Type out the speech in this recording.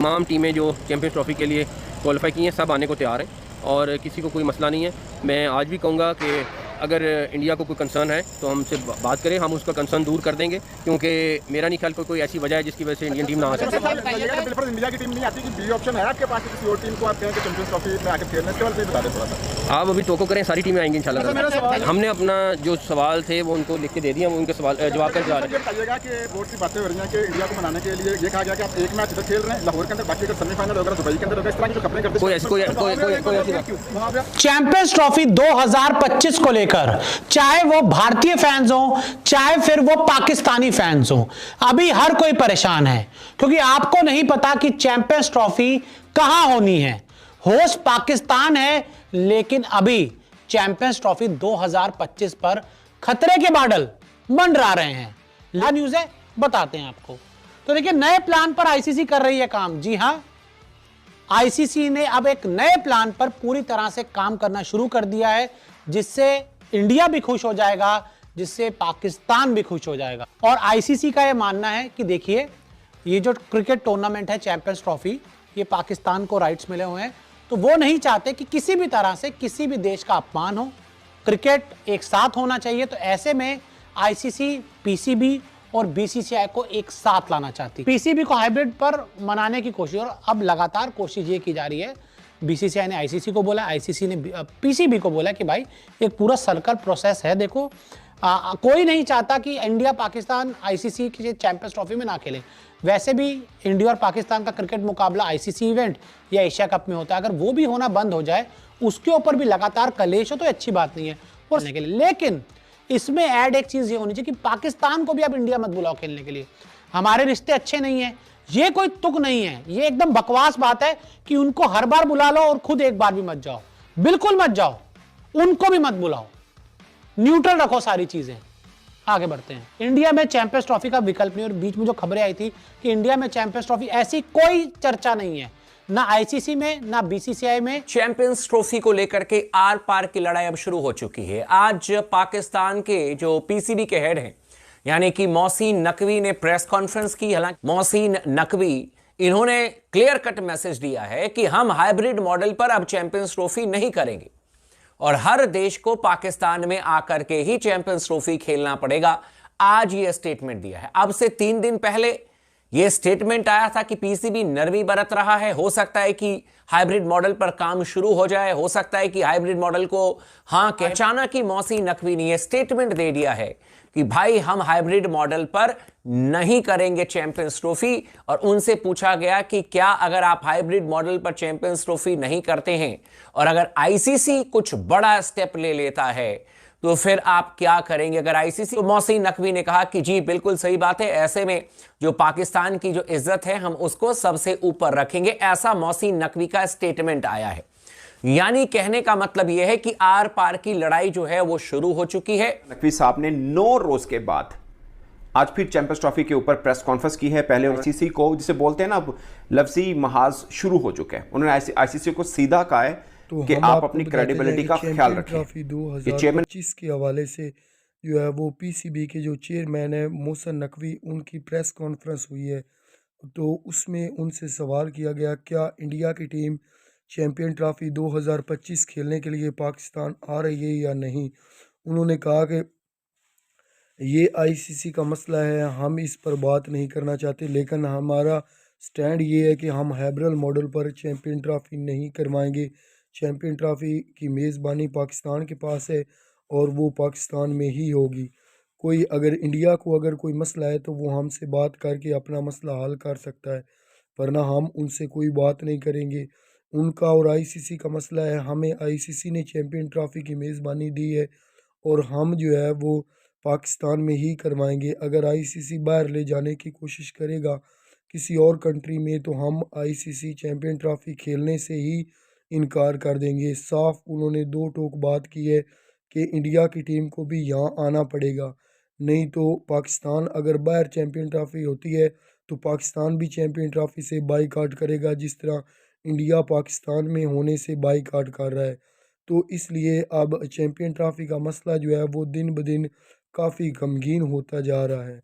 तमाम टीमें जो चैम्पियंस ट्रॉफ़ी के लिए क्वालिफाई की हैं सब आने को तैयार हैं और किसी को कोई मसला नहीं है। मैं आज भी कहूँगा कि अगर इंडिया को कोई कंसर्न है तो हमसे बात करें, हम उसका कंसर्न दूर कर देंगे, क्योंकि मेरा नहीं ख्याल कोई ऐसी वजह है जिसकी वजह से इंडियन टीम ना आ सके। इंडिया की टीम नहीं आती कि बी ऑप्शन है आपके पास किसी और टीम को आप कहें कि चैंपियंस ट्रॉफी में आकर खेलना, इसके बारे में बता दें थोड़ा सा। आप अभी टोको करें, सारी टीमें आएंगी इंशाल्लाह। हमने अपना जो सवाल थे वो उनको लिख के दे दिए, वो उनके सवाल जवाब कर जा रहे हैं। बताइएगा कि बहुत सी बातें हो रही हैं कि इंडिया को मनाने के लिए ये कहा गया कि आप एक मैच इधर खेल रहे हैं लाहौर के अंदर, बाकी अगर सेमीफाइनल होगा दुबई के अंदर होगा, इस तरह की जो कपड़े करते हैं। चैंपियंस ट्रॉफी 2025 को लेकर चाहे वो भारतीय फैंस हो चाहे फिर वो पाकिस्तानी फैंस हो, अभी हर कोई परेशान है क्योंकि आपको नहीं पता कि चैंपियंस ट्रॉफी कहां होनी है। होस्ट पाकिस्तान है, लेकिन अभी चैंपियंस ट्रॉफी 2025 पर खतरे के बादल मंडरा रहे हैं। ला न्यूज़ है, बताते हैं आपको। तो देखिए, नए प्लान पर आईसीसी कर रही है काम। जी हां, आईसीसी ने अब एक नए प्लान पर पूरी तरह से काम करना शुरू कर दिया है, जिससे इंडिया भी खुश हो जाएगा, जिससे पाकिस्तान भी खुश हो जाएगा। और आईसीसी का यह मानना है कि देखिए, ये जो क्रिकेट टूर्नामेंट है चैंपियंस ट्रॉफी, ये पाकिस्तान को राइट्स मिले हुए हैं, तो वो नहीं चाहते कि किसी भी तरह से किसी भी देश का अपमान हो। क्रिकेट एक साथ होना चाहिए। तो ऐसे में आईसीसी पीसीबी और बीसीसीआई को एक साथ लाना चाहती है। पीसीबी को हाइब्रिड पर मनाने की कोशिश, और अब लगातार कोशिश ये की जा रही है। बीसीसीआई ने आईसीसी को बोला, आईसीसी ने पीसीबी को बोला कि भाई एक पूरा सर्कल प्रोसेस है। देखो, कोई नहीं चाहता कि इंडिया पाकिस्तान आईसीसी की चैंपियंस ट्रॉफी में ना खेले। वैसे भी इंडिया और पाकिस्तान का क्रिकेट मुकाबला आईसीसी इवेंट या एशिया कप में होता है। अगर वो भी होना बंद हो जाए, उसके ऊपर भी लगातार कलेश हो, तो अच्छी बात नहीं है खेलने के लिए। लेकिन इसमें ऐड एक चीज ये होनी चाहिए कि पाकिस्तान को भी अब इंडिया मत बुलाओ खेलने के लिए, हमारे रिश्ते अच्छे नहीं है। ये कोई तुक नहीं है, ये एकदम बकवास बात है कि उनको हर बार बुला लो और खुद एक बार भी मत जाओ। बिल्कुल मत जाओ, उनको भी मत बुलाओ, न्यूट्रल रखो सारी चीजें। आगे बढ़ते हैं। इंडिया में चैंपियंस ट्रॉफी का विकल्प नहीं। और बीच में जो खबरें आई थी कि इंडिया में चैंपियंस ट्रॉफी, ऐसी कोई चर्चा नहीं है, ना आईसीसी में ना बीसीसीआई में। चैंपियंस ट्रॉफी को लेकर के आर पार की लड़ाई अब शुरू हो चुकी है। आज पाकिस्तान के जो पीसीबी के हेड हैं, यानी कि मोहसिन नकवी ने प्रेस कॉन्फ्रेंस की। हालांकि मोहसिन नकवी, इन्होंने क्लियर कट मैसेज दिया है कि हम हाइब्रिड मॉडल पर अब चैंपियंस ट्रॉफी नहीं करेंगे और हर देश को पाकिस्तान में आकर के ही चैंपियंस ट्रॉफी खेलना पड़ेगा। आज ये स्टेटमेंट दिया है। अब से 3 दिन पहले यह स्टेटमेंट आया था कि पीसीबी नरमी बरत रहा है, हो सकता है कि हाइब्रिड मॉडल पर काम शुरू हो जाए, हो सकता है कि हाइब्रिड मॉडल को हां कह। अचानक ही मोहसिन नकवी ने यह स्टेटमेंट दे दिया है कि भाई हम हाइब्रिड मॉडल पर नहीं करेंगे चैंपियंस ट्रॉफी। और उनसे पूछा गया कि क्या अगर आप हाइब्रिड मॉडल पर चैंपियंस ट्रॉफी नहीं करते हैं और अगर आईसीसी कुछ बड़ा स्टेप ले लेता है तो फिर आप क्या करेंगे अगर आईसीसी। तो मोहसिन नकवी ने कहा कि जी बिल्कुल सही बात है, ऐसे में जो पाकिस्तान की जो इज्जत है हम उसको सबसे ऊपर रखेंगे। ऐसा मोहसिन नकवी का स्टेटमेंट आया है। यानी कहने का मतलब यह है कि आर पार की लड़ाई जो है वो शुरू हो चुकी है। नकवी साहब ने 9 रोज के बाद आज फिर चैंपियंस ट्रॉफी के ऊपर प्रेस कॉन्फ्रेंस की है। पहले आईसीसी को, जिसे बोलते हैं ना, लफ्जी महाज शुरू हो चुके हैं। उन्होंने आईसीसी को सीधा कहा है कि आप अपनी क्रेडिबिलिटी का ख्याल रखें। ट्रॉफी 2025 के हवाले से जो है वो पीसीबी के जो चेयरमैन है मोहसिन नकवी, उनकी प्रेस कॉन्फ्रेंस हुई है। तो उसमें उनसे सवाल किया गया, क्या इंडिया की टीम चैंपियन ट्रॉफी 2025 खेलने के लिए पाकिस्तान आ रही है या नहीं। उन्होंने कहा कि ये आईसीसी का मसला है, हम इस पर बात नहीं करना चाहते, लेकिन हमारा स्टैंड ये है कि हम हाइब्रिड मॉडल पर चैंपियन ट्रॉफी नहीं करवाएंगे। चैंपियन ट्रॉफी की मेज़बानी पाकिस्तान के पास है और वो पाकिस्तान में ही होगी। कोई अगर इंडिया को अगर कोई मसला है तो वो हमसे बात करके अपना मसला हल कर सकता है, वरना हम उनसे कोई बात नहीं करेंगे। उनका और आईसीसी का मसला है। हमें आईसीसी ने चैंपियन ट्रॉफी की मेज़बानी दी है और हम जो है वो पाकिस्तान में ही करवाएंगे। अगर आईसीसी बाहर ले जाने की कोशिश करेगा किसी और कंट्री में तो हम आईसीसी चैंपियन ट्रॉफी खेलने से ही इनकार कर देंगे। साफ उन्होंने 2 टोक बात की है कि इंडिया की टीम को भी यहाँ आना पड़ेगा, नहीं तो पाकिस्तान अगर बाहर चैंपियन ट्रॉफी होती है तो पाकिस्तान भी चैंपियन ट्रॉफी से बाईकाट करेगा, जिस तरह इंडिया पाकिस्तान में होने से बाईकाट कर रहा है। तो इसलिए अब चैंपियन ट्रॉफी का मसला जो है वो दिन ब दिन काफ़ी गमगीन होता जा रहा है।